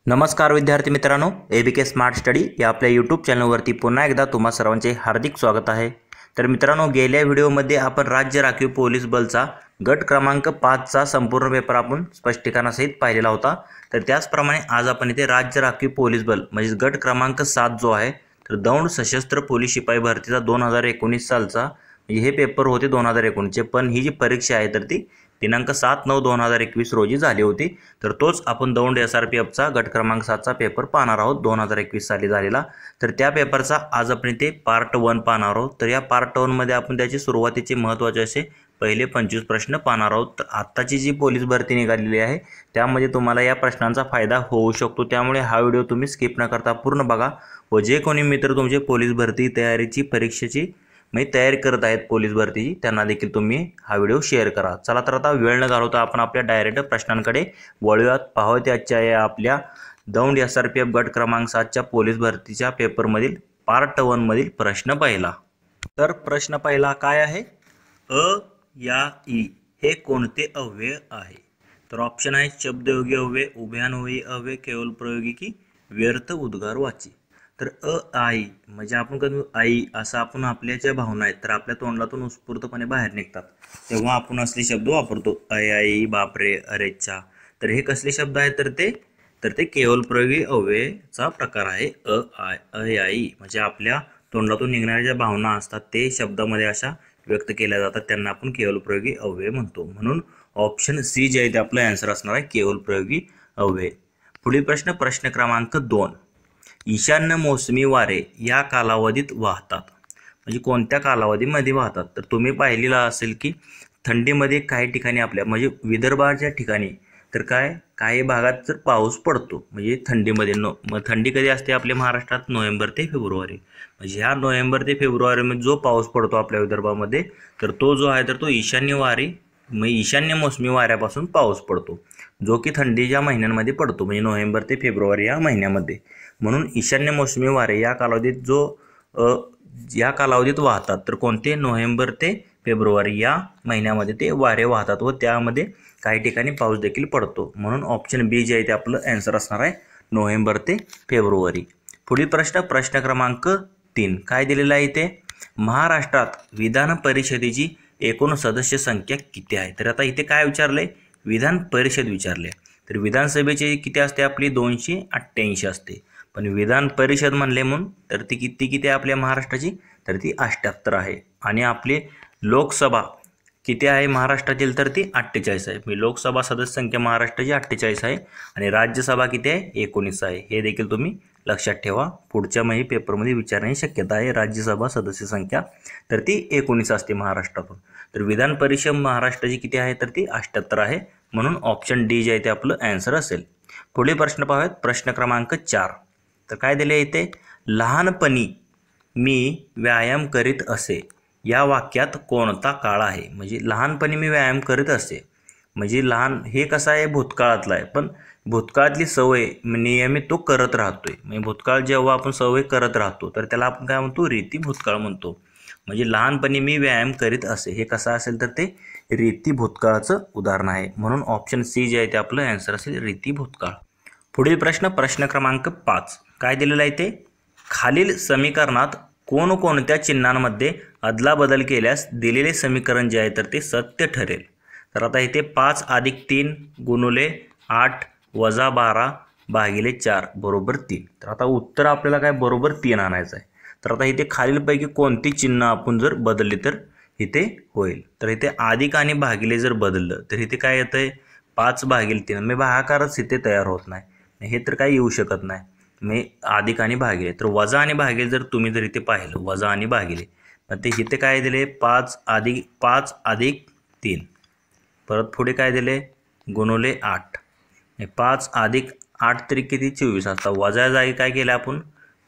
नमस्कार विद्यार्थी मित्रांनो, एबीके स्मार्ट स्टडी या आपल्या यूट्यूब चॅनलवरती पुन्हा एकदा तुम्हा सर्वांचे हार्दिक स्वागत आहे। तर मित्रांनो, गेल्या व्हिडिओमध्ये आपण राज्य राखीव पोलीस बलचा गट क्रमांक 5 चा संपूर्ण पेपर आपण स्पष्टीकरणासहित पाहिलेला होता। तर त्याचप्रमाणे आज आपण इथे राज्य राखीव पोलीस बल म्हणजे गट क्रमांक 7 जो आहे तर दौंड सशस्त्र पोलीस शिपाई भरतीचा 2019 सालचा हे पेपर होते 2019 चे, पण ही जी परीक्षा आहे तर ती दिनांक 7/9/2021 रोजी झाली होती। तर तोच आपण दौंड SRPFचा गट क्रमांक 7 चा पेपर पाहणार आहोत 2021 साली झालेला। तर त्या पेपरचा आज आपण इथे पार्ट 1 पाहणार आहोत। तर या पार्ट 1 मध्ये आपण त्याचे सुरुवातीचे महत्त्वाचे असे पहिले 25 प्रश्न पाहणार आहोत। तर आत्ताची जी पोलीस भरती निघालेली आहे त्यामध्ये तुम्हाला या प्रश्नांचा फायदा होऊ शकतो, त्यामुळे हा व्हिडिओ तुम्ही स्किप न करता पूर्ण बघा व जे कोणी मित्र तुमचे पोलीस भरती तयारीची परीक्षेची तयारी करत आहेत पोलीस भरतीची त्यांना देखील तुम्ही हा व्हिडिओ शेअर करा। चला तर आता वेळ न घालवता आपण आपल्या डायरेक्ट प्रश्नांकडे वळूयात। पाहूया आजच्या या आपल्या दौंड SRPF गट क्रमांक 7 च्या पोलीस भरतीच्या पेपरमधील पार्ट 1 मधील प्रश्न पहिला। तर प्रश्न पहिला काय आहे? अ या ई हे कोणते अव्यय आहे? तर ऑप्शन आहे शब्दयोगी अव्यय, उभयान्वयी अव्यय, केवल प्रयोगी की व्यर्थ उद्गारवाची। तर आई म्हणजे आपण कधी आई असं आपण आपल्या ज्या भावना आहेत तर आपल्या तोंडातून उत्स्फूर्तपणे बाहेर निघतात तेव्हा आपण असले शब्द वापरतो, आई, बापरे, अरेच्छा। तर हे कसले शब्द आहेत तर ते केवल प्रयोगी अव्ययचा प्रकार आहे। आई म्हणजे आपल्या तोंडातून निघणाऱ्या ज्या भावना असतात ते शब्दामध्ये अशा व्यक्त केल्या जातात त्यांना आपण केवल प्रयोगी अव्यय म्हणतो। म्हणून ऑप्शन सी जे आहे ते आपलं आन्सर असणार आहे केवल प्रयोगी अव्यय। पुढील प्रश्न क्रमांक 2, ईशान्य मोसमी वारे या कालावधीत वाहतात म्हणजे कोणत्या कालावधीमध्ये वाहतात? तर तुम्ही पाहिलेलं असेल की थंडीमध्ये काही ठिकाणी आपल्या म्हणजे विदर्भाच्या ठिकाणी तर काही भागात जर पाऊस पडतो म्हणजे थंडीमध्ये मग थंडी कधी असते आपल्या महाराष्ट्रात? नोव्हेंबर ते फेब्रुवारी। म्हणजे ह्या नोव्हेंबर ते फेब्रुवारीमध्ये जो पाऊस पडतो आपल्या विदर्भामध्ये तर तो जो आहे तर तो ईशान्य मोसमी वाऱ्यापासून पाऊस पडतो जो की थंडीच्या महिन्यांमध्ये पडतो म्हणजे नोव्हेंबर ते फेब्रुवारी या महिन्यामध्ये। म्हणून ईशान्य मोसमी वारे या कालावधीत वाहतात तर कोणते? नोव्हेंबर ते फेब्रुवारी या महिन्यामध्ये ते वारे वाहतात व त्यामध्ये काही ठिकाणी पाऊस देखील पडतो। म्हणून ऑप्शन बी जे आहे ते आपलं आन्सर असणार आहे नोव्हेंबर ते फेब्रुवारी। पुढील प्रश्न क्रमांक 3 काय दिलेला आहे इथे? महाराष्ट्रात विधान परिषदेची एकूण सदस्य संख्या किती आहे? तर आता इथे काय विचारलंय? विधान परिषद विचारले। तर विधानसभेची किती असते आपली? 288 असते, पण विधान परिषद म्हणले म्हणून तर ती किती आहे आपल्या महाराष्ट्राची? तर ती 78 आहे। आणि आपली लोकसभा किती आहे महाराष्ट्रातील? तर ती 48 आहे। मी लोकसभा सदस्य संख्या महाराष्ट्राची 48 आहे आणि राज्यसभा किती आहे? 19 आहे। हे देखील तुम्ही लक्षात ठेवा, पुढच्या पेपरमध्ये विचारण्याची शक्यता आहे। राज्यसभा सदस्य संख्या तर ती 19 असते महाराष्ट्रातून। तर विधान परिषद महाराष्ट्राची किती आहे? तर ती 78 आहे। म्हणून ऑप्शन डी जे आहे ते आपलं आन्सर असेल। पुढील प्रश्न पाहूयात, प्रश्न क्रमांक 4। तर काय दिले इथे? लहानपणी मी व्यायाम करीत असे या वाक्यात कोणता काळ आहे? म्हणजे लहानपणी मी व्यायाम करीत असे म्हणजे हे कसं आहे? भूतकाळातलं आहे, पण भूतकाळातली सवय नियमित तो करत राहतोय म्हणजे भूतकाळ जेव्हा आपण सवय करत राहतो तर त्याला आपण काय म्हणतो? रीती भूतकाळ म्हणतो। म्हणजे लहानपणी मी व्यायाम करीत असे हे कसं असेल? तर ते रीती भूतकाळाचं उदाहरण आहे। म्हणून ऑप्शन सी जे आहे ते आपलं आन्सर असेल रीती भूतकाळ। पुढील प्रश्न क्रमांक 5 काय दिलेला आहे ते? खालील समीकरणात कोणकोणत्या चिन्हांमध्ये अदलाबदल केल्यास दिलेले समीकरण जे आहे तर ते सत्य ठरेल? तर आता इथे 5 + 3 × 8 - 12 / 4 = 3। तर आता उत्तर आपल्याला काय? बरोबर 3 आणायचं आहे। तर आता इथे खालीलपैकी कोणती चिन्ह आपण जर बदलली तर इथे होईल? तर इथे अधिक आणि भागिले जर बदललं तर इथे काय येतंय? 5/3 म्हणजे भागाकारच इथे तयार होत नाही, हे तर काही येऊ शकत नाही। म्हणजे अधिक आणि भागिले तर वजा आणि भागिले जर तुम्ही जर इथे पाहिलं वजा आणि भागिले मग ते इथे काय दिले? 5 + 3 परत पुढे काय दिले? × 8 5 + 8 तरी किती? 24 असता। वजा जागी काय केलं आपण?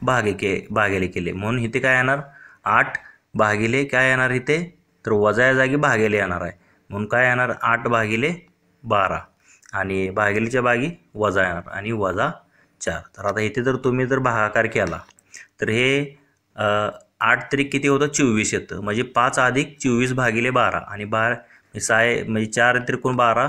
भागिले केले म्हणून इथे काय येणार? 8 भागिले काय येणार इथे? तर वजा जागी भागिले येणार आहे म्हणून काय येणार? 8/12 आणि भागिलेच्या जागी वजा येणार आणि -4। तर आता इथे जर तुम्ही जर भागाकार केला तर हे 8 तरी किती होतं? 24 येतं म्हणजे 5 + 24 / 12 आणि 12 म्हणजे 4 × 12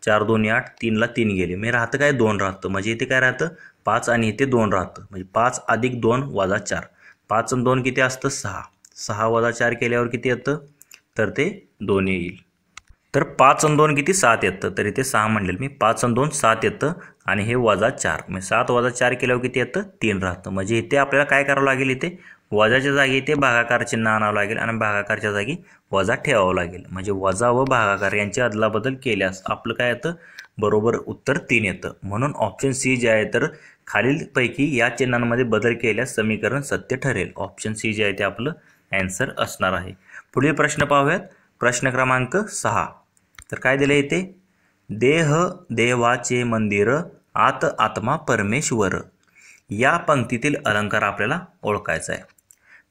4 2 8, 3ला 3 गेले, मी राहतं काय 2 राहतं, म्हणजे इथे काय राहतं 5 आणि इथे 2 राहतं, म्हणजे 5 अधिक 2 वजा 4, 5 आणि 2 किती असतं 6, 6 वजा 4 केल्यावर किती येतं तर ते 2 येईल. तर 5 आणि 2 किती 7 येतं, तर इथे 6 म्हणलेलं मी, 5 आणि 2 7 येतं आणि हे वजा 4, म्हणजे 7 वजा 4 केल्यावर किती येतं 3 राहतं. म्हणजे इथे आपल्याला काय करावं लागेल, इथे वजाच्या जागी इथे भागाकार चिन्ह आणावं लागेल आणि भागाकारच्या जागी वजा ठेवावं लागेल. म्हणजे वजा व भागाकार यांची अदलाबदल केल्यास आपलं काय येतं बरोबर उत्तर 3 येतं. म्हणून ऑप्शन सी जे आहे तर खालीलपैकी या चिन्हांमध्ये बदल केल्यास समीकरण सत्य ठरेल. ऑप्शन सी जे आहे ते आपलं ॲन्सर असणार आहे. पुढील प्रश्न पाहूयात. प्रश्न क्रमांक 6. तर काय दिलं इथे, देह देवाचे मंदिर आत आत्मा परमेश्वर. या पंक्तीतील अलंकार आपल्याला ओळखायचा आहे.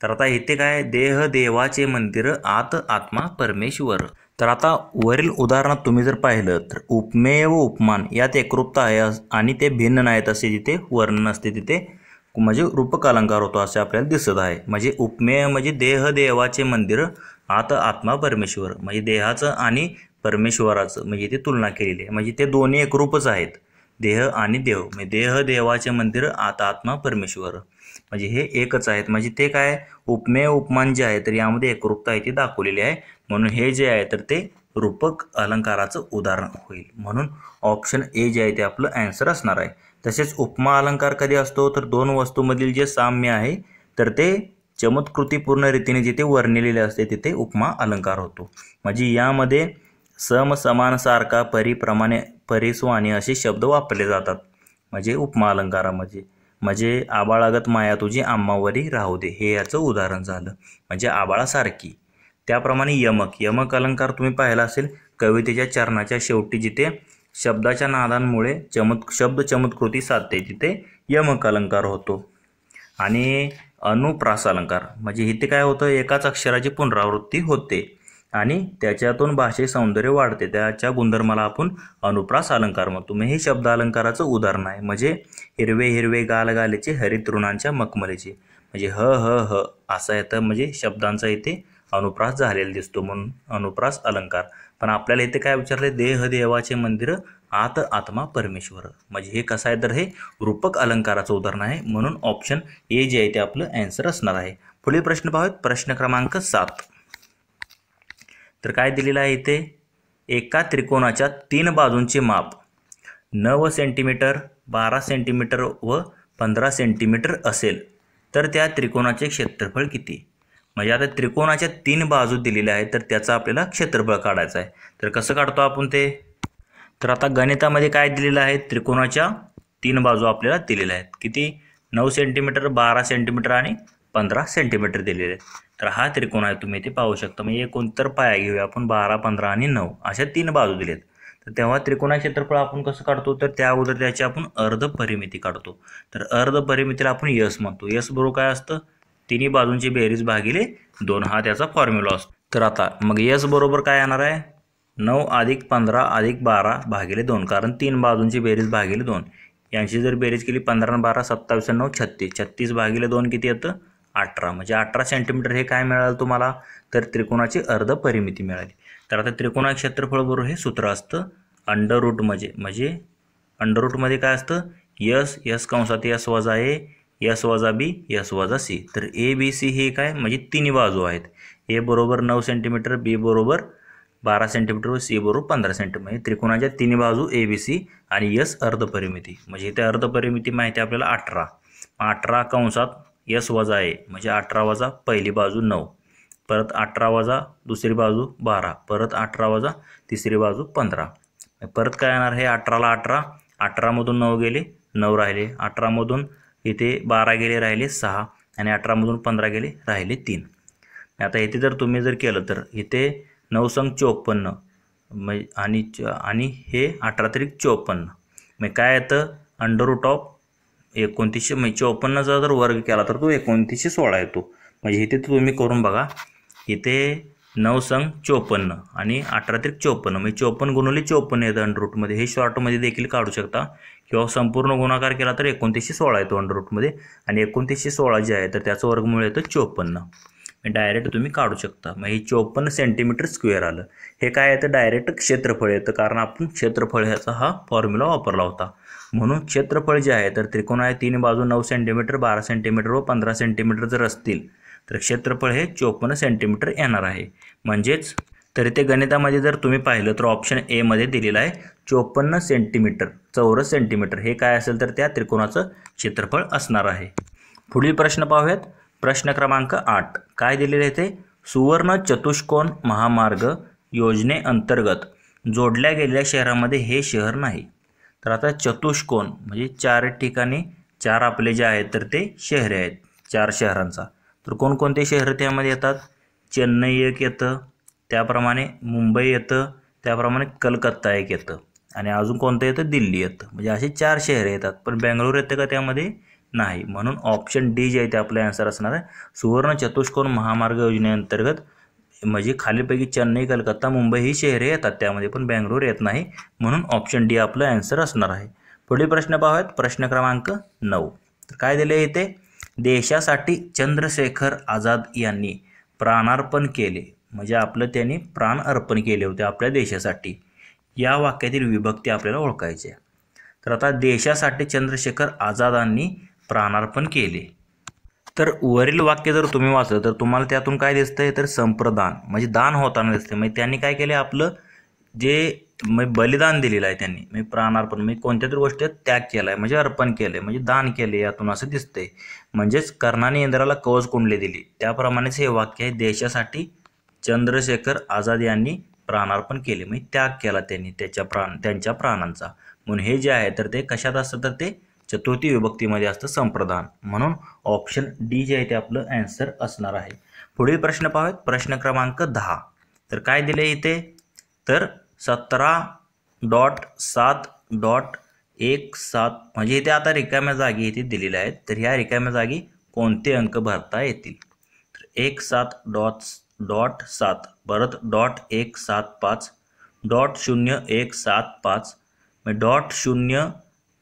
तर आता इथे काय, देह देवाचे मंदिर आत आत्मा परमेश्वर. तर आता वरील उदाहरणात तुम्ही जर पाहिलं तर उपमेय व उपमान यात एकरूपता आहे आणि ते भिन्न नाहीत असे जिथे वर्णन असते तिथे म्हणजे रूपक अलंकार होतो असे आपल्याला दिसत आहे. म्हणजे उपमेय म्हणजे देह देवाचे मंदिर आत आत्मा परमेश्वर, म्हणजे देहाचं आणि परमेश्वराचं म्हणजे इथे तुलना केलेली आहे. म्हणजे ते दोन्ही एकरूपच आहेत, देह आणि देव, म्हणजे देह देवाचे मंदिर आत आत्मा परमेश्वर, म्हणजे हे एकच आहेत. म्हणजे ते काय उपमेय उपमान जे आहे तर यामध्ये एकरूपता आहे ती दाखवलेली आहे. म्हणून हे जे आहे तर ते रूपक अलंकाराचं उदाहरण होईल. म्हणून ऑप्शन ए जे आहे ते आपलं ॲन्सर असणार आहे. तसेच उपमा अलंकार कधी असतो तर दोन वस्तूमधील जे साम्य आहे तर ते चमत्कृतीपूर्ण रीतीने जिथे वर्णिलेले असते तिथे उपमा अलंकार होतो. म्हणजे यामध्ये सम समान सारखा परी प्रमाणे परिस्वानी असे शब्द वापरले जातात म्हणजे उपमा अलंकारामध्ये. म्हणजे आबाळागत माया तुझी आम्हावरी राहू दे हे याचं उदाहरण झालं, म्हणजे आबाळासारखी. त्याप्रमाणे यमक यमक अलंकार तुम्ही पाहिला असेल कवितेच्या चरणाच्या शेवटी जिथे शब्दाच्या नादांमुळे शब्द चमत्कृती साधते तिथे यमक अलंकार होतो. आणि अनुप्रास अलंकार म्हणजे इथे काय होतं, एकाच अक्षराची पुनरावृत्ती होते आणि त्याच्यातून भाषे सौंदर्य वाढते, त्याच्या गुणधर्माला आपण अनुप्रास अलंकार म्हणतो. हे शब्द अलंकाराचं उदाहरण आहे. म्हणजे हिरवे हिरवे गालगालीचे हरित तृणांच्या मखमलीचे, म्हणजे ह ह ह असं येतं, म्हणजे शब्दांचा इथे अनुप्रास झालेला दिसतो म्हणून अनुप्रास अलंकार. पण आपल्याला इथे काय विचारले, देह देवाचे मंदिर आत आत्मा परमेश्वर, म्हणजे हे कसं आहे तर हे रूपक अलंकाराचं उदाहरण आहे. म्हणून ऑप्शन ए जे आहे ते आपलं ॲन्सर असणार आहे. पुढील प्रश्न पाहूयात. प्रश्न क्रमांक 7. तर काय दिलेलं आहे इथे, एका त्रिकोणाच्या 3 बाजूंचे माप 9 सेंटीमीटर, 12 सेंटीमीटर व 15 सेंटीमीटर असेल तर त्या त्रिकोणाचे क्षेत्रफळ किती. म्हणजे आता त्रिकोणाच्या 3 बाजू दिलेल्या आहेत तर त्याचं आपल्याला क्षेत्रफळ काढायचं आहे. तर कसं काढतो आपण ते, तर आता गणितामध्ये काय दिलेलं आहे, त्रिकोणाच्या 3 बाजू आपल्याला दिलेल्या आहेत. किती, 9 सेंटीमीटर, 12 सेंटीमीटर आणि 15 सेंटीमीटर दिलेले आहेत. तर हा त्रिकोण आहे, तुम्ही इथे पाहू शकता. म्हणजे कोणतर पाया घेऊया आपण, 12, 15 आणि 9 अशा 3 बाजू दिलेत. तर तेव्हा त्रिकोणा क्षेत्रफळ आपण कसं काढतो, तर त्या अगोदर त्याची आपण अर्ध परिमिती काढतो. तर अर्ध परिमितीला आपण यस म्हणतो. यस बरोबर काय असतं, तिन्ही बाजूंची बेरीज भागिले 2 हा त्याचा फॉर्म्युला असतो. तर आता मग यस बरोबर काय येणार आहे, 9 अधिक 15 अधिक 12 भागिले 2, कारण 3 बाजूंची बेरीज भागिले 2. यांची जर बेरीज केली 15 12 27 9 36, 36 भागिले 2 किती येतं 18, म्हणजे 18 सेंटीमीटर हे काय मिळालं तुम्हाला, तर त्रिकोणाची अर्ध परिमिती मिळाली. तर आता त्रिकोणा क्षेत्रफळ बरोबर हे सूत्र असतं अंडर रूट म्हणजे अंडर रूटमध्ये काय असतं, यस यस कंसात यस वजा ए, यस वजा बी, यस वजा सी. तर ए बी सी हे काय म्हणजे तिन्ही बाजू आहेत. ए बरोबर 9 सेंटीमीटर, बी बरोबर 12 सेंटीमीटर व सी बरोबर 15 सेंटीमीटर. म्हणजे त्रिकोणाच्या तिन्ही बाजू ए बी सी आणि यस अर्ध परिमिती, म्हणजे इथे अर्ध परिमिती माहिती आहे आपल्याला 18. 18 कंसात यस वजा ए म्हणजे 18 वजा पहिली बाजू 9, परत 18 वजा दुसरी बाजू 12, परत 18 वजा तिसरी बाजू 15. परत काय येणार, हे 18ला 18, 18मधून 9 गेले 9 राहिले, 18मधून इथे 12 गेले राहिले 6 आणि 18मधून 15 गेले राहिले 3. आता इथे जर तुम्ही जर केलं तर इथे 9 संग 54 आणि हे 18 त्रिक 54, मग काय येतं अंडर रूट ऑफ 2900, म्हणजे 54चा जर वर्ग केला तर तो 2916 येतो. म्हणजे इथे तुम्ही करून बघा, इथे 9 संग 54 आणि 18 त्रिक 54, म्हणजे 54 गुणिले 54 येतं अंडर रूटमध्ये. हे शॉर्टमध्ये देखील काढू शकता किंवा संपूर्ण गुणाकार केला तर 2916 येतो अंडर रूटमध्ये. आणि 2916 जे आहे तर त्याचं वर्गमूळ येतं 54. डायरेक्ट तुम्ही काढू शकता. मग हे 54 सेंटीमीटर स्क्वेअर आलं. हे काय येतं, डायरेक्ट क्षेत्रफळ येतं, कारण आपण क्षेत्रफळ ह्याचा हा फॉर्म्युला वापरला होता. म्हणून क्षेत्रफळ जे आहे तर त्रिकोण आहे 3 बाजू 9 सेंटीमीटर 12 सेंटीमीटर व 15 सेंटीमीटर जर असतील तर क्षेत्रफळ हे 54 सेंटीमीटर येणार आहे. म्हणजेच तरी ते गणितामध्ये जर तुम्ही पाहिलं तर ऑप्शन ए मध्ये दिलेलं आहे 54 सेंटीमीटर चौरस सेंटीमीटर. हे काय असेल तर त्या त्रिकोणाचं क्षेत्रफळ असणार आहे. पुढील प्रश्न पाहूयात. प्रश्न क्रमांक 8 काय दिलेले आहे ते, सुवर्ण चतुष्कोन महामार्ग योजनेअंतर्गत जोडल्या गेलेल्या शहरामध्ये हे शहर नाही. तर आता चतुष्कोन म्हणजे 4 ठिकाणी 4 आपले जे आहेत तर ते शहरे आहेत 4 शहरांचा. तर कोणकोणते शहर त्यामध्ये येतात, चेन्नई एक येतं, त्याप्रमाणे मुंबई येतं, त्याप्रमाणे कलकत्ता एक येतं आणि अजून कोणतं येतं, दिल्ली येतं. म्हणजे असे 4 शहरे येतात. पण बेंगळुरू येतं का त्यामध्ये, नाही. म्हणून ऑप्शन डी जे आहे ते आपलं आन्सर असणार आहे. सुवर्ण चतुष्कोन महामार्ग योजनेअंतर्गत म्हणजे खालीपैकी चेन्नई कलकत्ता मुंबई ही शहरे येतात त्यामध्ये, पण बेंगळुरू येत नाही. म्हणून ऑप्शन डी आपलं आन्सर असणार आहे. पुढील प्रश्न पाहूयात. प्रश्न क्रमांक 9 तर काय दिले इथे, देशासाठी चंद्रशेखर आझाद यांनी प्राणार्पण केले. म्हणजे आपलं त्यांनी प्राण अर्पण केले होते आपल्या देशासाठी. या वाक्यातील विभक्ती आपल्याला ओळखायची आहे. तर आता देशासाठी चंद्रशेखर आझादांनी प्राणार्पण केले. तर वरील वाक्य जर तुम्ही वाचलं तर तुम्हाला त्यातून काय दिसतंय, तर संप्रदान म्हणजे दान होताना दिसते. म्हणजे त्यांनी काय केले, आपलं जे बलिदान दिलेलं आहे त्यांनी, म्हणजे प्राणार्पण म्हणजे कोणत्या तरी गोष्टीत त्याग केला आहे, म्हणजे अर्पण केले, म्हणजे दान केले, यातून असं दिसतंय. म्हणजेच कर्णाने इंद्राला कवच कुंडले दिली, त्याप्रमाणेच हे वाक्य आहे, देशासाठी चंद्रशेखर आझाद यांनी प्राणार्पण केले, म्हणजे त्याग केला त्यांनी त्यांच्या प्राणांचा. म्हणून हे जे आहे तर ते कशात असतं, तर ते चतुर्थी विभक्तीमध्ये असतं, संप्रदान. म्हणून ऑप्शन डी जे आहे ते आपलं आन्सर असणार आहे. पुढील प्रश्न पाहूयात. प्रश्न क्रमांक 10 तर काय दिले इथे, तर 17.7.17 म्हणजे इथे आता रिकाम्या जागी इथे दिलेल्या आहेत. तर ह्या रिकाम्या जागी कोणते अंक भरता येतील, तर 17.7 परत .175 .0175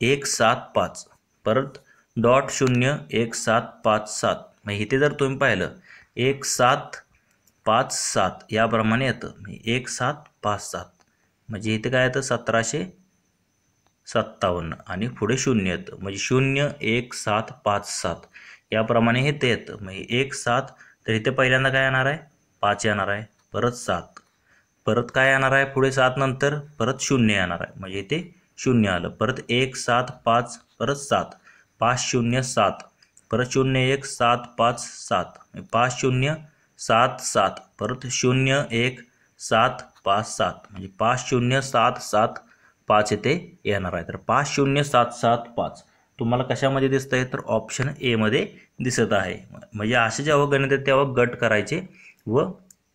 .0175 परत .0157 मग इथे जर तुम्ही पाहिलं 1757 याप्रमाणे येतं. 1757 म्हणजे इथे काय येतं 1757 आणि पुढे 0 येतं, म्हणजे 01757 याप्रमाणे हे ते येतं. म्हणजे 17 तर इथे पहिल्यांदा काय येणार आहे, 5 येणार आहे, परत 7, परत काय येणार आहे पुढे 7 नंतर परत 0 येणार आहे, म्हणजे इथे 0 आलं, परत 175 परत 7, 507 परत 01757 5077 परत 01757 म्हणजे 50775 इथे येणार आहे. तर 50775 तुम्हाला कशामध्ये दिसत आहे, तर ऑप्शन ए मध्ये दिसत आहे. म्हणजे असे जेव्हा गणित आहेत तेव्हा गट करायचे व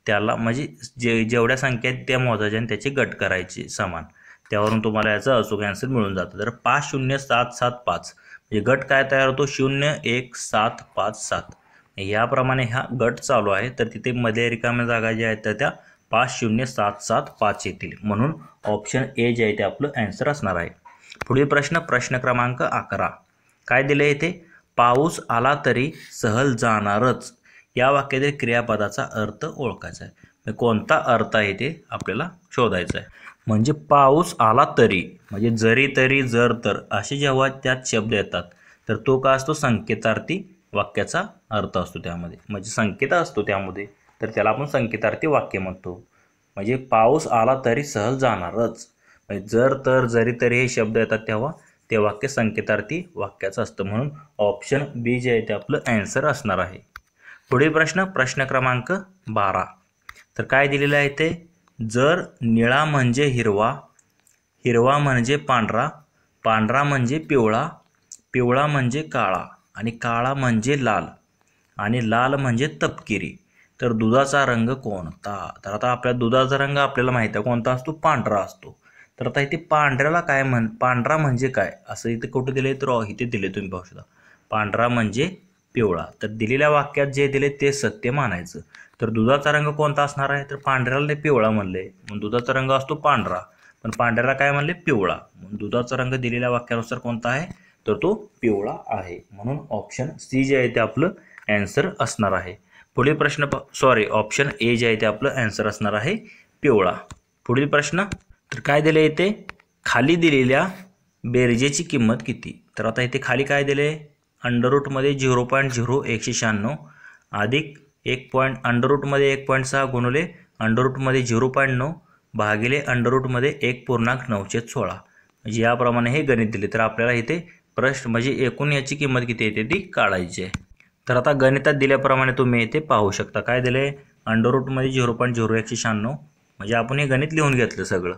त्याला म्हणजे जेवढ्या संख्या आहेत त्या मोजायच्या आणि त्याचे गट करायचे समान, त्यावरून तुम्हाला याचा अचूक आन्सर मिळून जातं. तर 50775 म्हणजे गट काय तयार होतो, 01757 याप्रमाणे हा गट चालू आहे. तर तिथे मध्ये रिकाम्या जागा ज्या आहेत तर त्या 50775 येतील. म्हणून ऑप्शन ए जे आहे ते आपलं आन्सर असणार आहे. पुढील प्रश्न क्रमांक 11 काय दिले इथे, पाऊस आला तरी सहल जाणारच या वाक्यातील क्रियापदाचा अर्थ ओळखायचा आहे. म्हणजे कोणता अर्थ आहे ते आपल्याला शोधायचा आहे. म्हणजे पाऊस आला तरी म्हणजे जरी तरी जर तर असे जेव्हा त्यात शब्द येतात तर तो का असतो, संकेतार्थी वाक्याचा अर्थ असतो त्यामध्ये, म्हणजे संकेत असतो त्यामध्ये, तर त्याला आपण संकेतार्थी वाक्य म्हणतो. म्हणजे पाऊस आला तरी सहल जाणारच, म्हणजे जर तर जरी तरी हे शब्द येतात तेव्हा ते वाक्य संकेतार्थी वाक्याचं असतं. म्हणून ऑप्शन बी जे आहे ते आपलं आन्सर असणार आहे. पुढील प्रश्न क्रमांक 12 तर काय दिलेलं आहे ते, जर निळा म्हणजे हिरवा, हिरवा म्हणजे पांढरा, पांढरा म्हणजे पिवळा, पिवळा म्हणजे काळा आणि काळा म्हणजे लाल आणि लाल म्हणजे तपकिरी, तर दुधाचा रंग कोणता. तर आता आपल्या दुधाचा रंग आपल्याला माहिती आहे कोणता असतो, पांढरा असतो. तर आता इथे पांढऱ्याला काय पांढरा म्हणजे काय असं इथे कुठे दिले, तर इथे दिले तुम्ही पाहू शकता, पांढरा म्हणजे पिवळा. तर दिलेल्या वाक्यात जे दिले ते सत्य मानायचं. तर दुधाचा रंग कोणता असणार आहे, तर पांढऱ्याला पिवळा म्हणले, मग दुधाचा रंग असतो पांढरा, पण पांढऱ्याला काय म्हणले, पिवळा. मग दुधाचा रंग दिलेल्या वाक्यानुसार कोणता आहे, तर तो पिवळा आहे. म्हणून ऑप्शन सी जे आहे ते आपलं आन्सर असणार आहे. पुढील प्रश्न ऑप्शन ए जे आहे ते आपलं आन्सर असणार आहे पिवळा. पुढील प्रश्न तर काय दिले इथे, खाली दिलेल्या बेरजेची किंमत किती. तर आता इथे खाली काय दिले, अंडर रूटमध्ये 0.0196 अधिक 1.6 गुणिले अंडर रूटमध्ये 0.9 भागिले अंडर रूटमध्ये 1.916 म्हणजे याप्रमाणे हे गणित दिले. तर आपल्याला इथे प्रश्न म्हणजे एकूण याची किंमत किती येते ती काढायची आहे. तर आता गणितात दिल्याप्रमाणे तुम्ही इथे पाहू शकता काय दिले, अंडर रूटमध्ये 0.0196 म्हणजे आपण हे गणित लिहून घेतलं सगळं.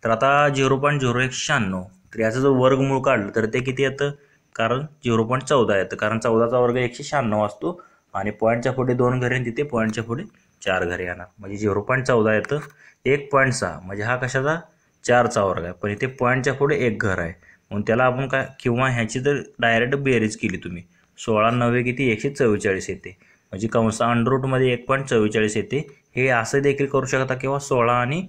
तर आता 0.0196 तर याचा जर वर्गमूळ काढलं तर ते किती येतं, कारण 0.14 येतं, कारण 14चा वर्ग 196 असतो आणि पॉईंटच्या पुढे 2 घरे तिथे पॉईंटच्या पुढे 4 घरे येणार म्हणजे 0.14 येतं. 1.6 म्हणजे हा कशाचा 4चा वर्ग आहे, पण इथे पॉईंटच्या पुढे 1 घर आहे म्हणून त्याला आपण काय, किंवा ह्याची जर डायरेक्ट बेरीज केली तुम्ही 16 किती 144 येते म्हणजे कंस अंडर रूटमध्ये 1.44 येते. हे असं देखील करू शकता किंवा 16 आणि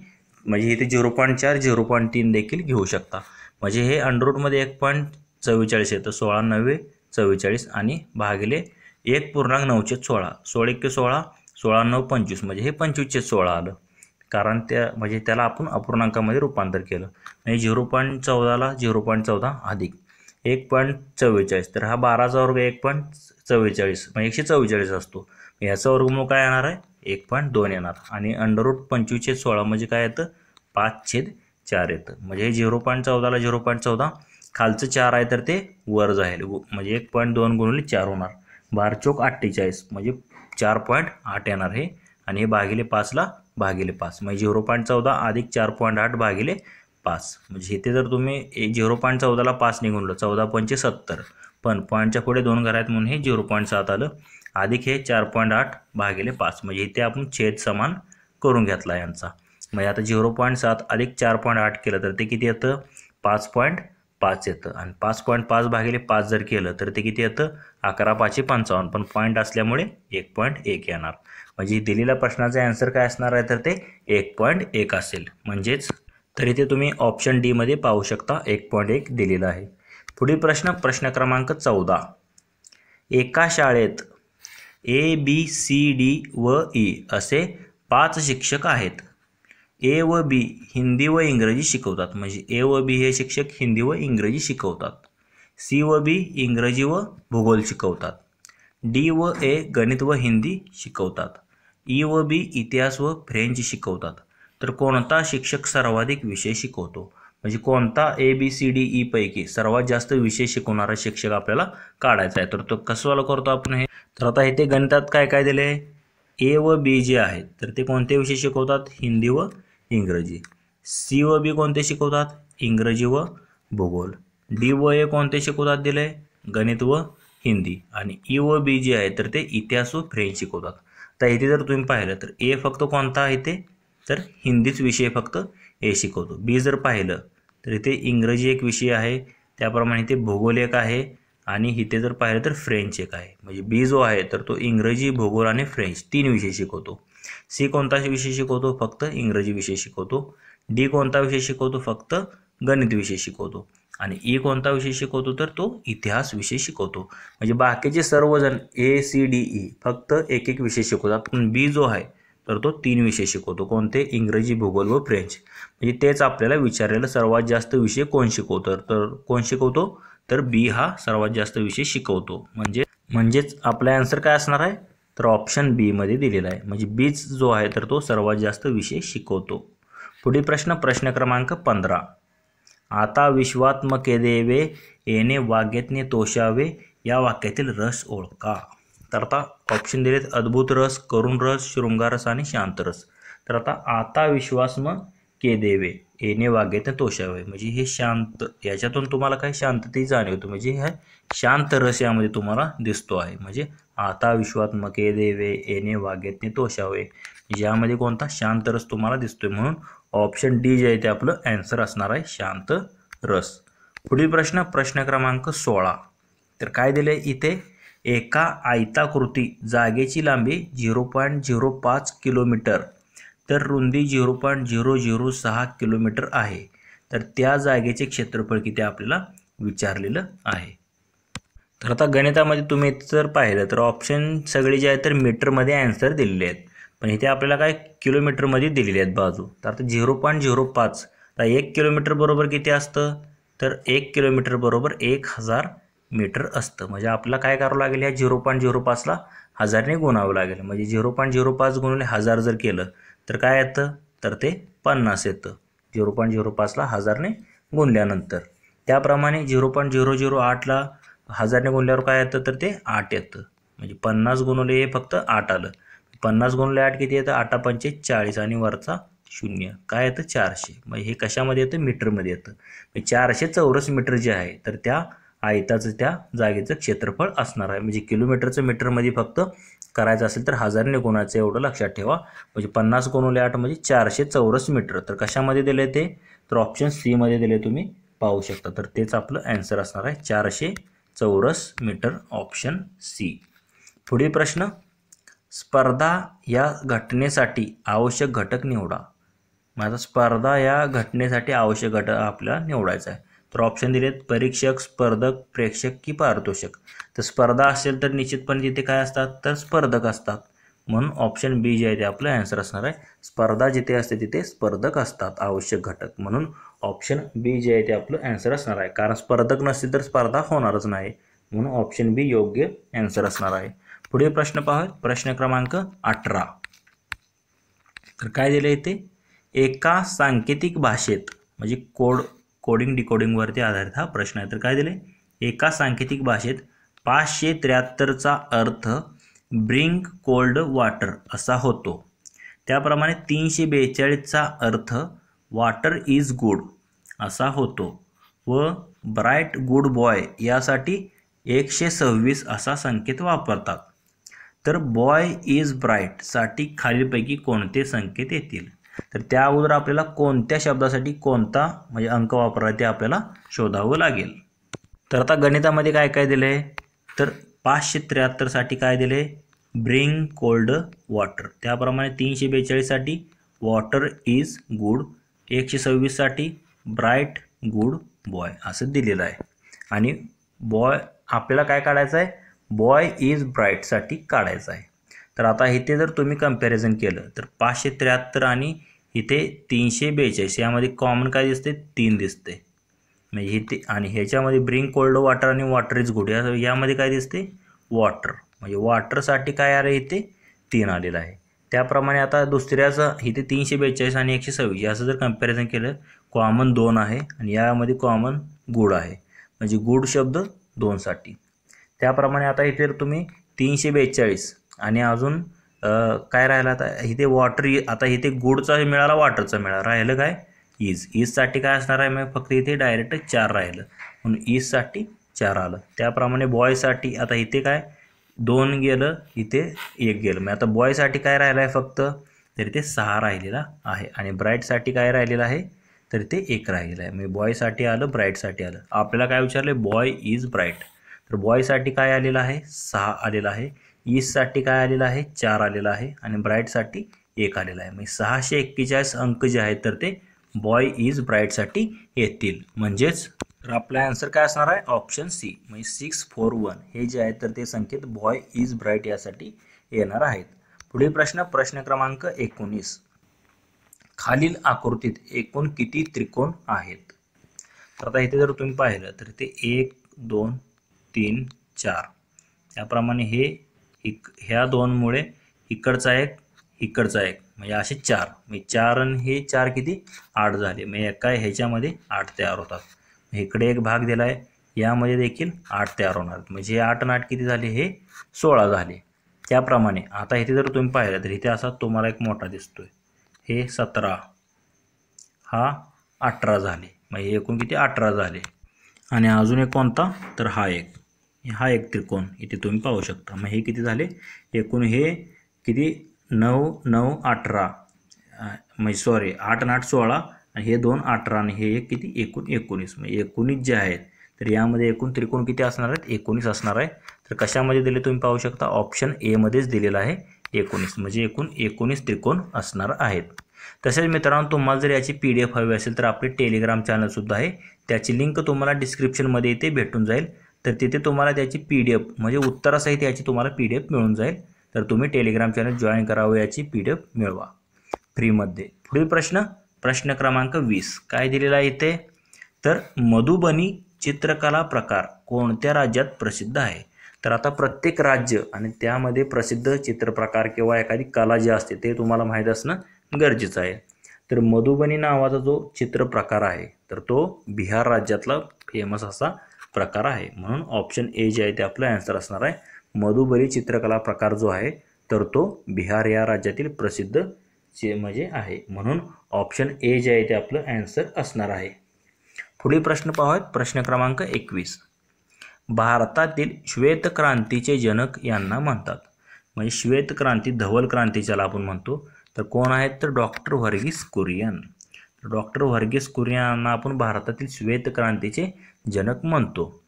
म्हणजे इथे 0.4 0.3 देखील घेऊ शकता. म्हणजे हे अंडर रूटमध्ये 1.44 येतं, 16 आणि भागिले 1.916 16 16 25 म्हणजे हे 25/16 आलं, कारण म्हणजे त्याला आपण अपूर्णांकामध्ये रूपांतर केलं. म्हणजे 0.14ला 0.14 अधिक 1.44 तर हा 12चा वर्ग 1.44 म्हणजे 144 असतो. याचा वर्गमूळ काय येणार आहे 1.2 येणार आणि अंडर रूट 25/16 म्हणजे काय येतं 5/4 येतं. म्हणजे हे 0.14ला 0.14 खालचं 4 आहे तर ते वर जाईल म्हणजे 1.2 गुणिले 4 होणार, 12 चोक 48 म्हणजे 4.8 येणार हे आणि हे भागिले 5ला भागिले 5 म्हणजे 0.14 अधिक 4.8 भागिले 5 म्हणजे इथे जर तुम्ही 0.14ला 5 ने गुणलं 14×5 = 70 पण पॉईंटच्या पुढे 2 घर आहेत म्हणून हे 0.7 आलं अधिक हे 4.8 भागिले 5 म्हणजे इथे आपण छेद समान करून घेतला यांचा. म्हणजे आता 0.7 अधिक 4.8 केलं तर ते किती येतं 5.5 येतं आणि 5.5 भागिले 5 जर केलं तर ते किती येतं 11×5 = 55 पण पॉईंट असल्यामुळे 1.1 येणार. म्हणजे दिलेल्या प्रश्नाचा आन्सर काय असणार आहे तर ते 1.1 असेल. म्हणजेच तर इथे तुम्ही ऑप्शन डी मध्ये पाहू शकता 1.1 दिलेला आहे. पुढील प्रश्न क्रमांक 14. एका शाळेत ABCD व E असे 5 शिक्षक आहेत. A व B हिंदी व इंग्रजी शिकवतात म्हणजे A व B हे शिक्षक हिंदी व इंग्रजी शिकवतात. C व B इंग्रजी व भूगोल शिकवतात. D व A गणित व हिंदी शिकवतात. E व B इतिहास व फ्रेंच शिकवतात. तर कोणता शिक्षक सर्वाधिक विषय शिकवतो म्हणजे कोणता ABCDE पैकी सर्वात जास्त विषय शिकवणारा शिक्षक आपल्याला काढायचा आहे. तर तो कसं करतो आपण हे, तर आता इथे गणितात काय काय दिले, A व B जे आहेत तर ते कोणते विषय शिकवतात हिंदी व इंग्रजी. C व B कोणते शिकवतात इंग्रजी व भूगोल. D व A कोणते शिकवतात दिले गणित व हिंदी आणि E व B जे आहे तर ते इतिहास व फ्रेंच शिकवतात. तर इथे जर तुम्ही पाहिलं तर A फक्त कोणता आहे इथे तर हिंदीच विषय फक्त A शिकवतो. B जर पाहिलं तर इथे इंग्रजी एक विषय आहे, त्याप्रमाणे इथे भूगोल एक आहे आणि इथे जर पाहिलं तर फ्रेंच एक आहे. म्हणजे B जो आहे तर तो इंग्रजी भूगोल आणि फ्रेंच 3 विषय शिकवतो. C कोणता विषय शिकवतो फक्त इंग्रजी विषय शिकवतो. D कोणता विषय शिकवतो फक्त गणित विषय शिकवतो आणि E कोणता विषय शिकवतो तर तो इतिहास विषय शिकवतो. म्हणजे बाकीचे सर्वजण ACDE फक्त एक एक विषय शिकवतात, पण B जो आहे तर तो 3 विषय शिकवतो. कोणते इंग्रजी भूगोल व फ्रेंच. म्हणजे तेच आपल्याला विचारलेलं सर्वात जास्त विषय कोण शिकवतो तर कोण शिकवतो तर B हा सर्वात जास्त विषय शिकवतो. म्हणजेच आपला आन्सर काय असणार आहे तर ऑप्शन बी मध्ये दिलेला आहे. म्हणजे बीच जो आहे तर तो सर्वात जास्त विषय शिकवतो. पुढील प्रश्न क्रमांक 15. आता विश्वात्मके देवे येणे वाग्यज्ञे तोषावे या वाक्यातील रस ओळखा. तर आता ऑप्शन दिलेत अद्भुत रस, करुण रस, शृंगार रस आणि शांत रस. तर आता विश्वात्म के देवे येणे वाग्यज्ञे तोषावे म्हणजे हे शांत, याच्यातून तुम्हाला काही शांततेची जाणीव होते म्हणजे हे शांत रस यामध्ये तुम्हाला दिसतो आहे. म्हणजे आता विश्वात्मके देवे येणे वाग्यज्ञे तोषावे यामध्ये कोणता शांत रस तुम्हाला दिसतोय म्हणून ऑप्शन डी जे आहे ते आपलं आन्सर असणार आहे शांत रस. पुढील प्रश्न क्रमांक 16. तर काय दिले इथे, एका आयताकृती जागेची लांबी 0.05 किलोमीटर तर रुंदी 0.006 किलोमीटर आहे. तर त्या जागेचे क्षेत्रफळ किती आपल्याला विचारलेलं आहे. तर आता गणितामध्ये तुम्ही जर पाहिलं तर ऑप्शन सगळे जे आहेत तर मीटरमध्ये आन्सर दिलेले आहेत, पण इथे आपल्याला काय किलोमीटरमध्ये दिलेले आहेत बाजू. तर आता 0.05 तर 1 किलोमीटर बरोबर किती असतं, तर 1 किलोमीटर बरोबर 1000 मीटर असतं. म्हणजे आपल्याला काय करावं लागेल, ह्या 0.05ला 1000ने गुणावं लागेल. म्हणजे 0.05 गुणिले 1000 जर केलं तर काय येतं, तर ते 50 येतं 0.05ला 1000ने गुणल्यानंतर. त्याप्रमाणे 0.008ला 1000ने गुणल्यावर काय येतं, तर ते 8 येतं. म्हणजे 50 गुणिले हे फक्त 8 आलं. 50 गुणिले 8 किती येतं, 8 पंचे 40 आणि वरचा 0 काय येतं 400. म्हणजे हे कशामध्ये येतं, मीटरमध्ये येतं. 400 चौरस मीटर जे आहे तर त्या आयताचं त्या जागेचं क्षेत्रफळ असणार आहे. म्हणजे किलोमीटरचं मीटरमध्ये फक्त करायचं असेल तर 1000ने गुणायचं, एवढं लक्षात ठेवा. म्हणजे 50 गुणिले 8 म्हणजे 400 चौरस मीटर. तर कशामध्ये दिले ते, तर ऑप्शन सी मध्ये दिले, तुम्ही पाहू शकता. तर तेच आपलं आन्सर असणार आहे 400 चौरस मीटर, ऑप्शन सी. पुढील प्रश्न, स्पर्धा या घटनेसाठी आवश्यक घटक निवडा. माझा स्पर्धा या घटनेसाठी आवश्यक घटक आपल्याला निवडायचा आहे. तर ऑप्शन दिलेत, परीक्षक, स्पर्धक, प्रेक्षक की पारितोषिक. तर स्पर्धा असेल तर निश्चितपणे तिथे काय असतात, तर स्पर्धक असतात. म्हणून ऑप्शन बी जे आहे ते आपलं आन्सर असणार आहे. स्पर्धा जिथे असते तिथे स्पर्धक असतात आवश्यक घटक. म्हणून ऑप्शन बी जे आहे ते आपलं आन्सर असणार आहे. कारण स्पर्धक नसतील तर स्पर्धा होणारच नाही. म्हणून ऑप्शन बी योग्य आन्सर असणार आहे. पुढील प्रश्न पाहूया, प्रश्न क्रमांक 18. तर काय दिलं इथे, एका सांकेतिक भाषेत, म्हणजे कोडिंग डिकोडिंगवरती आधारित हा प्रश्न आहे. तर काय दिले, एका सांकेतिक भाषेत 573चा अर्थ ब्रिंग कोल्ड वॉटर असा होतो. त्याप्रमाणे 342चा अर्थ वॉटर इज गुड असा होतो व ब्राईट गुड बॉय यासाठी 126 असा संकेत वापरतात. तर बॉय इज ब्राईट साठी खालीलपैकी कोणते संकेत येतील. तर त्या अगोदर आपल्याला कोणत्या शब्दासाठी कोणता म्हणजे अंक वापरायचा ते आपल्याला शोधावं लागेल. तर आता गणितामध्ये काय काय दिले, तर 573 साठी काय दिले, ब्रिंग कोल्ड वॉटर. त्याप्रमाणे 342 साठी वॉटर इज गुड, 126 साठी ब्राईट गुड बॉय असं दिलेलं आहे. आणि बॉय आपल्याला काय काढायचं आहे, बॉय इज ब्राईट साठी काढायचं आहे. तर आता इथे जर तुम्ही कंपॅरिझन केलं तर 573 आणि इथे 342 यामध्ये कॉमन काय दिसते, 3 दिसते. म्हणजे इथे आणि ह्याच्यामध्ये ब्रिंग कोल्ड वॉटर आणि वॉटर इज गुड यामध्ये काय दिसते, वॉटर. म्हणजे वॉटरसाठी काय आलं इथे 3 आलेलं आहे. त्याप्रमाणे आता दुसऱ्याचं इथे 342 आणि 126 असं जर कंपॅरिझन केलं, कॉमन 2 आहे आणि यामध्ये कॉमन गुड आहे. म्हणजे गुड शब्द 2 साठी. त्याप्रमाणे आता इथे तुम्ही 342 आणि अजून काय राहिलं, आता इथे वॉटर, आता इथे गुडचा मिळाला, वॉटरचा मिळाला, राहिलं काय इजसाठी काय असणार आहे, मग फक्त इथे डायरेक्ट 4 राहिलं म्हणून इजसाठी 4 आलं. त्याप्रमाणे बॉयसाठी आता इथे काय 2 गेलं, इथे 1 गेलं. मग आता बॉयसाठी काय राहिलं आहे फक्त, तर इथे 6 राहिलेला आहे. आणि ब्राईटसाठी काय राहिलेलं आहे, तर इथे 1 राहिलेलं आहे. म्हणजे बॉयसाठी आलं, ब्राईटसाठी आलं. आपल्याला काय विचारलं, बॉय इज ब्राईट. तर बॉयसाठी काय आलेलं आहे, 6 आलेलं आहे. ईजसाठी काय आलेलं आहे, 4 आलेलं आहे. आणि ब्राईटसाठी 1 आलेलं आहे. म्हणजे 641 अंक जे आहेत तर ते बॉय इज ब्राईटसाठी येतील. म्हणजेच तर आपला आन्सर काय असणार आहे, ऑप्शन सी. म्हणजे 641 हे जे आहेत तर ते संकेत बॉय इज ब्राईट यासाठी येणार आहेत. पुढील प्रश्न, प्रश्न क्रमांक 19. खालील आकृतीत एकूण किती त्रिकोण आहेत. तर आता इथे जर तुम्ही पाहिलं तर ते 1 2 3 4 त्याप्रमाणे हे ह्या 2 मुळे इकडचा एक इकडचा एक म्हणजे असे 4. म्हणजे 4 आणि हे 4 किती 8 झाले. म्हणजे एका ह्याच्यामध्ये 8 तयार होतात. इकडे एक भाग दिला आहे, यामध्ये देखील 8 तयार होणार. म्हणजे 8 आणि 8 किती झाले, हे 16 झाले. त्याप्रमाणे आता इथे जर तुम्ही पाहिलं तर इथे असा तुम्हाला एक मोठा दिसतोय, हे 17, हा 18 झाले. म्हणजे एकूण किती 18 झाले. आणि अजून एक कोणता, तर हा एक त्रिकोण इथे तुम्ही पाहू शकता. मग हे किती झाले, एकूण हे किती 9 9 18 म्हणजे सॉरी 8 आणि 8 16 आणि हे 2 18 आणि हे एक किती एकूण 19. म्हणजे 19 जे आहेत तर यामध्ये एकूण त्रिकोण किती असणार आहेत, 19 असणार आहे. तर कशामध्ये दिले तुम्ही पाहू शकता, ऑप्शन ए मध्येच दिलेलं आहे 19. म्हणजे एकूण 19 त्रिकोण असणार आहेत. तसेच मित्रांनो, तुम्हाला जर याची PDF हवी असेल तर आपले टेलिग्राम चॅनलसुद्धा आहे. त्याची लिंक तुम्हाला डिस्क्रिप्शनमध्ये इथे भेटून जाईल. तर तिथे तुम्हाला त्याची PDF म्हणजे उत्तरासहित याची तुम्हाला PDF मिळून जाईल. तर तुम्ही टेलिग्राम चॅनल जॉईन करावं, याची PDF मिळवा फ्रीमध्ये. पुढील प्रश्न क्रमांक 20 काय दिलेला आहे इथे, तर मधुबनी चित्रकला प्रकार कोणत्या राज्यात प्रसिद्ध आहे. तर आता प्रत्येक राज्य आणि त्यामध्ये प्रसिद्ध चित्रप्रकार किंवा एखादी कला जी असते ते तुम्हाला माहीत असणं गरजेचं आहे. तर मधुबनी नावाचा जो चित्रप्रकार आहे तर तो बिहार राज्यातला फेमस असा प्रकार आहे. म्हणून ऑप्शन ए जे आहे ते आपलं आन्सर असणार आहे. मधुबनी चित्रकला प्रकार जो आहे तर तो बिहार या राज्यातील प्रसिद्ध म्हणजे आहे. म्हणून ऑप्शन ए जे आहे ते आपलं आन्सर असणार आहे. पुढील प्रश्न पाहूयात. प्रश्न क्रमांक 21 भारतातील श्वेत क्रांतीचे जनक यांना म्हणतात. म्हणजे श्वेत क्रांती, धवल क्रांती ज्याला आपण म्हणतो, तर कोण आहेत तर डॉक्टर व्हर्गीस कुरियन. डॉक्टर व्हर्गीस कुरियन यांना आपण भारतातील श्वेत क्रांतीचे जनक म्हणतो.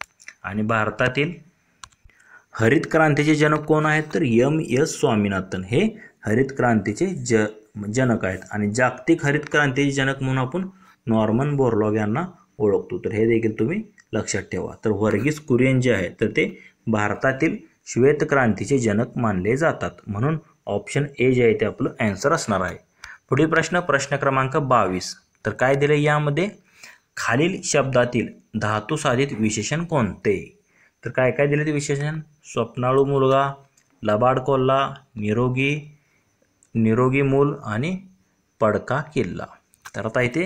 आणि भारतातील हरित क्रांतीचे जनक कोण आहेत तर M.S. स्वामीनाथन हे हरित क्रांतीचे जनक आहेत. आणि जागतिक हरित क्रांतीचे जनक म्हणून आपण नॉर्मन बोरलॉग यांना ओळखतो. तर हे देखील तुम्ही लक्षात ठेवा. तर व्हर्गीस कुरियन जे आहे तर ते भारतातील श्वेत क्रांतीचे जनक मानले जातात. म्हणून ऑप्शन ए जे आहे ते आपलं आन्सर असणार आहे. पुढील प्रश्न क्रमांक 22 तर काय दिले यामध्ये, खालील शब्दातील धातू साधित विशेषण कोणते. तर काय काय दिले ते विशेषण, स्वप्नाळू मुलगा, लबाड कोल्हा, निरोगी मूल आणि पडका किल्ला. तर आता इथे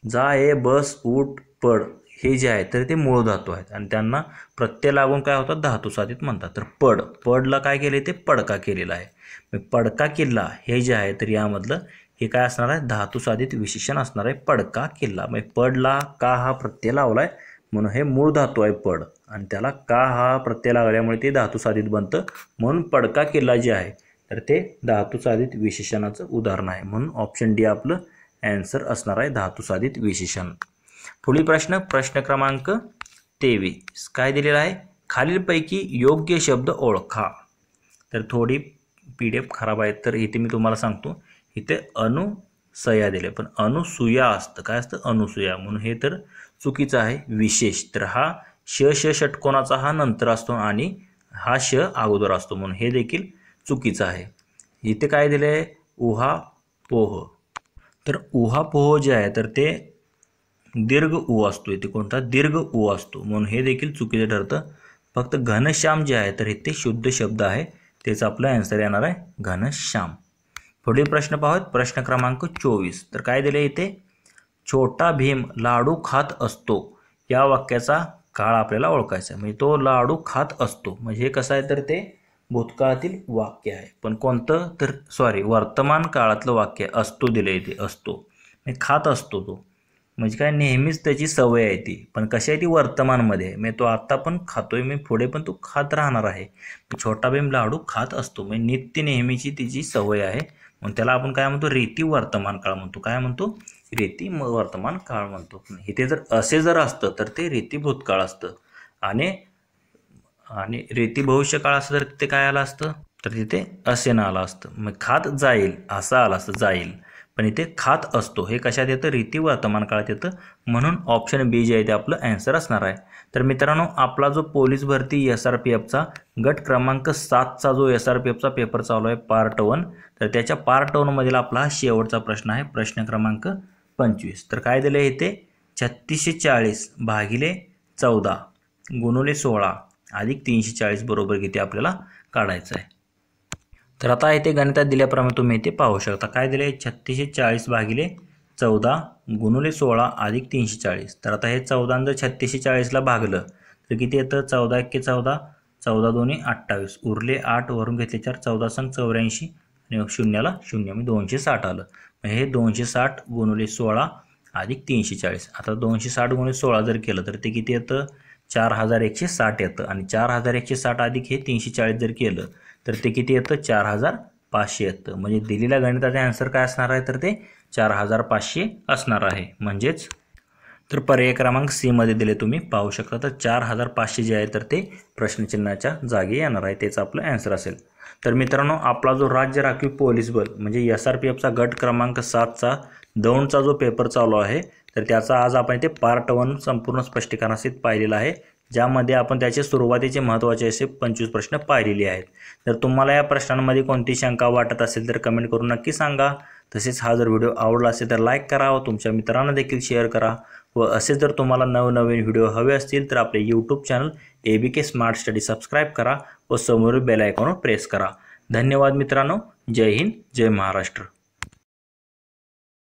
जा, ये, बस, उठ, पड हे जे आहे तर ते मूळ धातू आहेत आणि त्यांना प्रत्यय लागून काय होतात धातू साधित म्हणतात. तर पडला काय केले ते पडका केलेला आहे. पडका किल्ला हे जे आहे तर यामधलं हे काय असणार आहे धातू साधित विशेषण असणार आहे पडका किल्ला. म्हणजे पडला का हा प्रत्यय लावलाय म्हणून हे मूळ धातू आहे पड आणि त्याला का हा प्रत्यय लागल्यामुळे ते धातू साधित बनतं. म्हणून पडका किल्ला जे आहे तर ते धातू साधित विशेषणाचं उदाहरण आहे. म्हणून ऑप्शन डी आपलं आन्सर असणार आहे धातू साधित विशेषण. पुढील प्रश्न क्रमांक 23 काय दिलेला आहे, खालीलपैकी योग्य शब्द ओळखा. तर थोडी PDF खराब आहे तर इथे मी तुम्हाला सांगतो. इथे अनुसया दिले पण अनुसूया असतं, काय असतं अनुसूया, म्हणून हे तर चुकीचं आहे. विशेष तर हा षटकोनाचा हा नंतर असतो आणि हा अगोदर असतो म्हणून हे देखील चुकीचं आहे. इथे काय दिले आहे उहापोह. तर उहापोह जे आहे तर ते दीर्घ उ असतो, इथे कोणता दीर्घ उ असतो म्हणून हे देखील चुकीचं ठरतं. फक्त घनश्याम जे आहे तर इथे शुद्ध शब्द आहे, तेच आपलं आन्सर येणार आहे घनश्याम. पुढील प्रश्न पाहूयात. प्रश्न क्रमांक 24 तर काय दिले इथे, छोटा भीम लाडू खात असतो या वाक्याचा काळ आपल्याला ओळखायचा आहे. म्हणजे तो लाडू खात असतो म्हणजे हे कसं आहे तर ते भूतकाळातील वाक्य आहे. पण कोणतं तर वर्तमान काळातलं वाक्य असतो दिले इथे, असतो म्हणजे खात असतो तो म्हणजे काय नेहमीच त्याची सवय आहे ती, पण कशी आहे ती वर्तमानमध्ये आहे. म्हणजे तो आत्ता पण खातोय मी पुढे पण तो खात राहणार आहे. छोटा भीम लाडू खात असतो म्हणजे नित्य नेहमीची तिची सवय आहे म्हणून त्याला आपण काय म्हणतो रीती वर्तमान काळ म्हणतो. काय म्हणतो रीती वर्तमान काळ म्हणतो. इथे जर असतं तर ते रीती भूतकाळ असतं आणि रीती भविष्य काळ असतं तर ते काय आलं असतं तर तिथे असे ना आलं असतं. मग खात जाईल असं आलं असतं जाईल, पण इथे खात असतो हे कशात येतं रीती वर्तमान काळात येतं. म्हणून ऑप्शन बी जे आहे ते आपलं आन्सर असणार आहे. तर मित्रांनो आपला जो पोलीस भरती SRPFचा गट क्रमांक 7चा जो SRPFचा पेपर चालू आहे पार्ट 1, तर त्याच्या पार्ट 1 मधील आपला हा शेवटचा प्रश्न आहे प्रश्न क्रमांक 25. तर काय दिलं इथे 3640 भागिले 14 गुणुले 16 अधिक 340 बरोबर किती आपल्याला काढायचं आहे. तर आता इथे गणितात दिल्याप्रमाणे तुम्ही इथे पाहू शकता. काय दिले 3640 भागिले 14 गुणुले 16 अधिक 340. तर आता हे 14 जर 3640ला भागलं तर किती येतं 14 × 14 14 2 28 उरले 8 वरून घेतले 4 14 संग 84 आणि शून्याला 0 म्हणजे 260 आलं. हे 260 गुणुले 16 अधिक 340. आता 260 गुणुले 16 जर केलं तर ते किती येतं 4160 येतं आणि 4160 अधिक हे 340 जर केलं तर ते किती येतं 4500 येतं. म्हणजे दिलेल्या गणिताचे आन्सर काय असणार आहे तर ते 4500 असणार आहे. म्हणजेच तर पर्याय क्रमांक सी मध्ये दिले तुम्ही पाहू शकता. तर 4500 जे आहे तर ते प्रश्नचिन्हाच्या जागी येणार आहे, तेच आपलं आन्सर असेल. तर मित्रांनो आपला जो राज्य राखीव पोलीस बल म्हणजे SRPFचा गट क्रमांक 7चा दौंडचा जो पेपर चालू आहे तर त्याचा आज आपण इथे पार्ट 1 संपूर्ण स्पष्टीकरणासहित पाहिलेला आहे. ज्यामध्ये आपण त्याचे सुरुवातीचे महत्त्वाचे असे 25 प्रश्न पाहिलेले आहेत। जर तुम्हाला या प्रश्नांमध्ये कोणती शंका वाटत असेल तर कमेंट करून नक्की सांगा। तसेच हा जर व्हिडिओ आवडला असेल तर लाईक करा व तुमच्या मित्रांना देखील शेअर करा। व असे जर तुम्हाला नवनवीन व्हिडिओ हवे असतील तर आपले YouTube channel ABK smart study subscribe करा व समोरील बेल आयकॉनवर प्रेस करा। धन्यवाद मित्रांनो। जय हिंद, जय महाराष्ट्र।